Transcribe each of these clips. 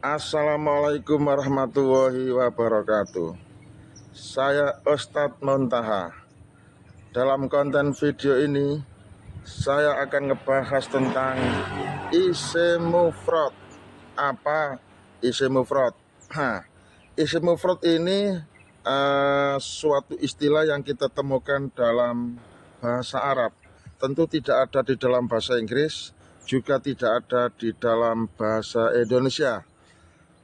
Assalamualaikum warahmatullahi wabarakatuh. Saya Ustadz Muntaha. Dalam konten video ini saya akan ngebahas tentang isim mufrad. Apa isim mufrad? Isim mufrad ini suatu istilah yang kita temukan dalam bahasa Arab. Tentu tidak ada di dalam bahasa Inggris, juga tidak ada di dalam bahasa Indonesia.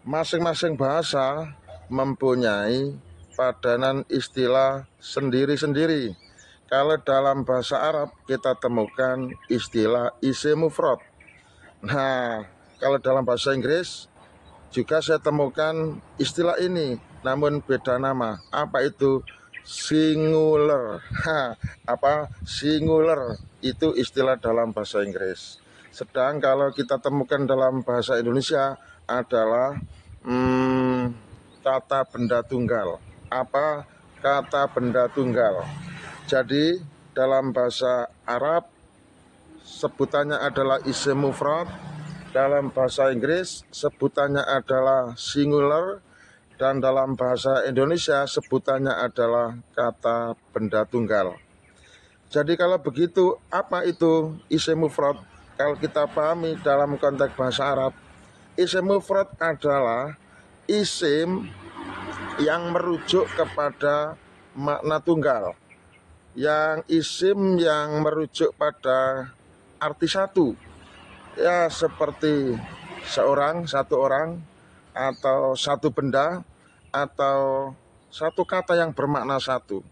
Masing-masing bahasa mempunyai padanan istilah sendiri-sendiri. Kalau dalam bahasa Arab kita temukan istilah isim mufrad. Nah, kalau dalam bahasa Inggris juga saya temukan istilah ini, namun beda nama. Apa itu? Singular. Singular itu istilah dalam bahasa Inggris. Sedang kalau kita temukan dalam bahasa Indonesia adalah kata benda tunggal. Apa kata benda tunggal? Jadi dalam bahasa Arab sebutannya adalah isim mufrad, dalam bahasa Inggris sebutannya adalah singular, dan dalam bahasa Indonesia sebutannya adalah kata benda tunggal. Jadi kalau begitu, apa itu isim mufrad? Kalau kita pahami dalam konteks bahasa Arab, isim mufrad adalah isim yang merujuk kepada makna tunggal, yang isim yang merujuk pada arti satu, ya seperti seorang, satu orang, atau satu benda, atau satu kata yang bermakna satu.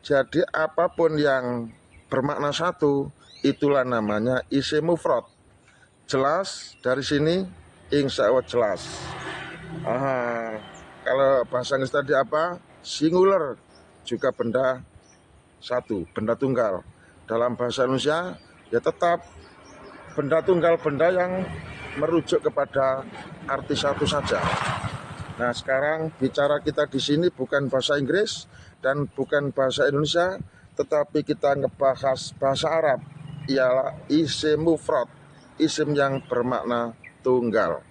Jadi apapun yang bermakna satu, itulah namanya isim mufrad. Jelas dari sini? Insya Allah jelas. Kalau bahasa Inggris tadi apa? Singular, juga benda satu, benda tunggal. Dalam bahasa Indonesia ya tetap benda tunggal, benda yang merujuk kepada arti satu saja. Nah, sekarang bicara kita di sini bukan bahasa Inggris dan bukan bahasa Indonesia, tetapi kita ngebahas bahasa Arab, ialah isim mufrad, isim yang bermakna tunggal.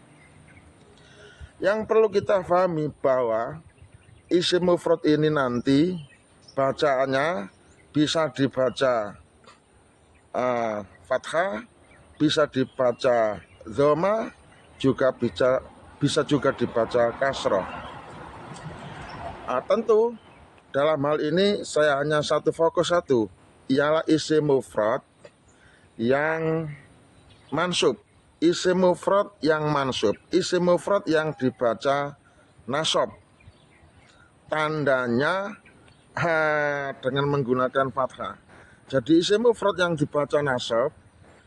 Yang perlu kita pahami bahwa isim mufrad ini nanti bacaannya bisa dibaca fathah, bisa dibaca dhamma, juga bisa juga dibaca kasroh. Tentu dalam hal ini saya hanya fokus satu, ialah isim mufrad yang mansub. Isim mufrad yang mansub, isim mufrad yang dibaca nasab. Tandanya dengan menggunakan fathah. Jadi isim mufrad yang dibaca nasab,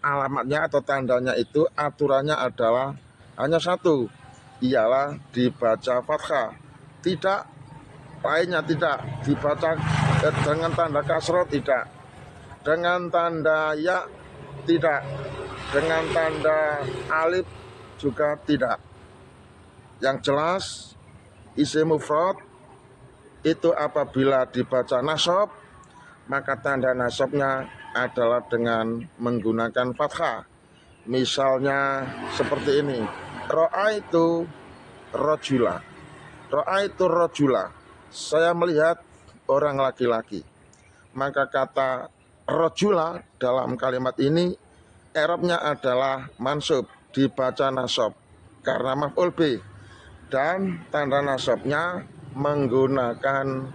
alamatnya atau tandanya itu aturannya adalah hanya satu, ialah dibaca fathah. Tidak lainnya, tidak dibaca dengan tanda kasroh, tidak dengan tanda ya, tidak dengan tanda alif, juga tidak. Yang jelas isim mufrad itu apabila dibaca nasab, maka tanda nasabnya adalah dengan menggunakan fathah. Misalnya seperti ini, ra'aitu rajula. Ra'aitu rajula, saya melihat orang laki-laki. Maka kata rajula dalam kalimat ini i'rabnya adalah mansub, dibaca nasab karena maf'ul bih, dan tanda nasabnya menggunakan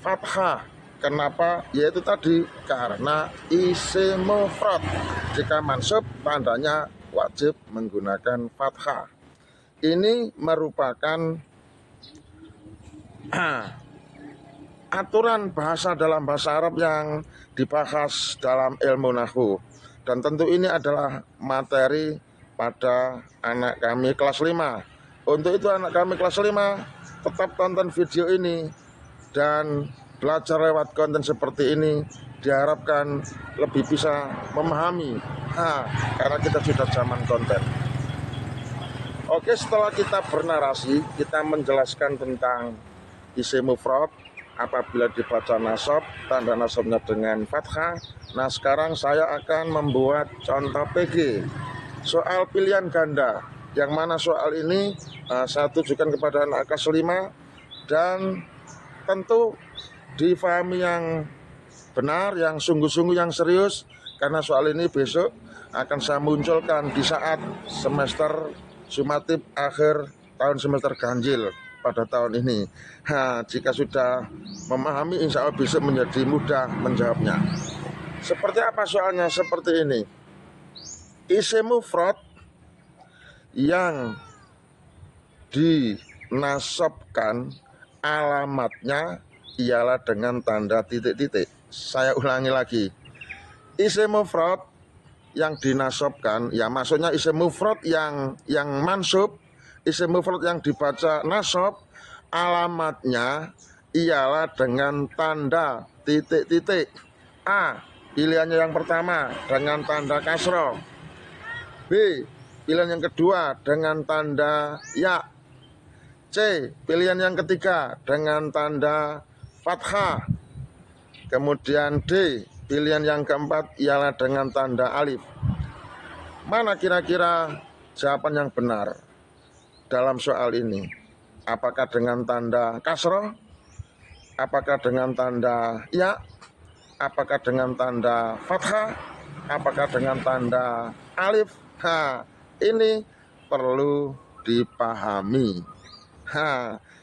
fathah. Kenapa? Yaitu tadi karena isim mufrad. Jika mansub tandanya wajib menggunakan fathah. Ini merupakan aturan bahasa dalam bahasa Arab yang dibahas dalam ilmu nahwu. Dan tentu ini adalah materi pada anak kami kelas 5. Untuk itu anak kami kelas 5 tetap tonton video ini dan belajar lewat konten seperti ini, diharapkan lebih bisa memahami karena kita sudah zaman konten. Oke, setelah kita bernarasi, kita menjelaskan tentang isim mufrad apabila dibaca nasab, tanda nasabnya dengan fathah. Nah, sekarang saya akan membuat contoh PG, soal pilihan ganda yang mana soal ini saya tujukan kepada anak kelas 5 dan tentu difahami yang benar, yang sungguh-sungguh, yang serius, karena soal ini besok akan saya munculkan di saat semester sumatif akhir tahun semester ganjil pada tahun ini. Jika sudah memahami, insya Allah besok menjadi mudah menjawabnya. Seperti apa soalnya? Seperti ini. Isim mufrad yang dinasabkan alamatnya ialah dengan tanda titik-titik. Saya ulangi lagi. Isim mufrad yang dinasabkan, ya maksudnya isim mufrad yang mansub, isim mufrad yang dibaca nasab, alamatnya ialah dengan tanda titik-titik. A, pilihannya yang pertama dengan tanda kasroh. B, pilihan yang kedua dengan tanda ya. C, pilihan yang ketiga dengan tanda fathah. Kemudian D, pilihan yang keempat ialah dengan tanda alif. Mana kira-kira jawaban yang benar dalam soal ini? Apakah dengan tanda kasroh? Apakah dengan tanda ya? Apakah dengan tanda fathah? Apakah dengan tanda alif? Ini perlu dipahami.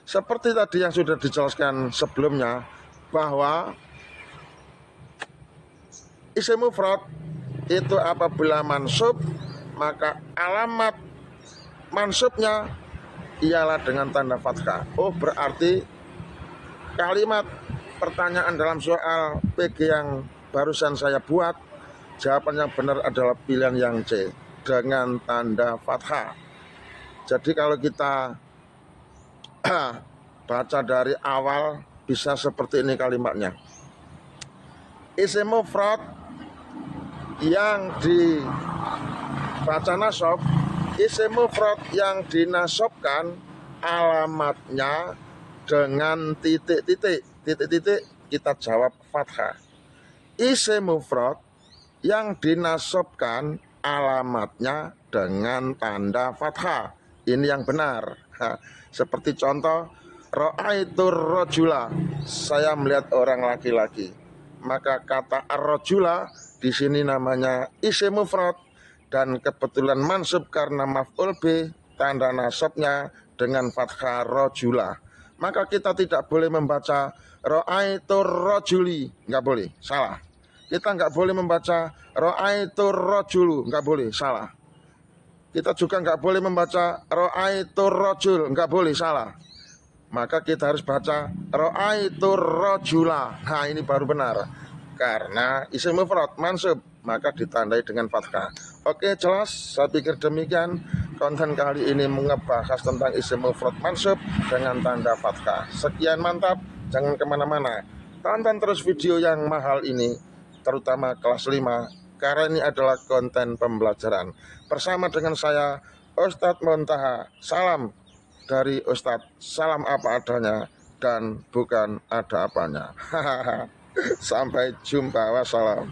Seperti tadi yang sudah dijelaskan sebelumnya, bahwa isim mufrad itu apabila mansub, maka alamat mansubnya ialah dengan tanda fathah. Oh, berarti kalimat pertanyaan dalam soal PG yang barusan saya buat, jawaban yang benar adalah pilihan yang C, dengan tanda fathah. Jadi kalau kita baca dari awal bisa seperti ini kalimatnya. Isim mufrad yang dibaca nasab, isim mufrad yang dinasabkan alamatnya dengan titik-titik. Titik-titik kita jawab fathah. Isim mufrad yang dinasabkan alamatnya dengan tanda fathah. Ini yang benar. Seperti contoh, ra'aitur rajula, saya melihat orang laki-laki. Maka kata ar-rajula di sini namanya isim mufrad dan kebetulan mansub karena maf'ul bi, tanda nasabnya dengan fathah rajula. Maka kita tidak boleh membaca ra'aitur rajuli, enggak boleh, salah. Kita enggak boleh membaca ra'aitur rajulu, enggak boleh, salah. Kita juga enggak boleh membaca ra'aitur rajul, enggak boleh, salah. Maka kita harus baca ra'aitur rajula. Ini baru benar. Karena isim mufrad mansub, maka ditandai dengan fathah. Oke, jelas? Saya pikir demikian. Konten kali ini membahas tentang isim mufrad mansub dengan tanda fathah. Sekian, mantap. Jangan kemana-mana. Tonton terus video yang mahal ini, terutama kelas 5, karena ini adalah konten pembelajaran. Bersama dengan saya, Ustadz Montaha. Salam dari Ustadz, salam apa adanya dan bukan ada apanya. Sampai jumpa, wassalam.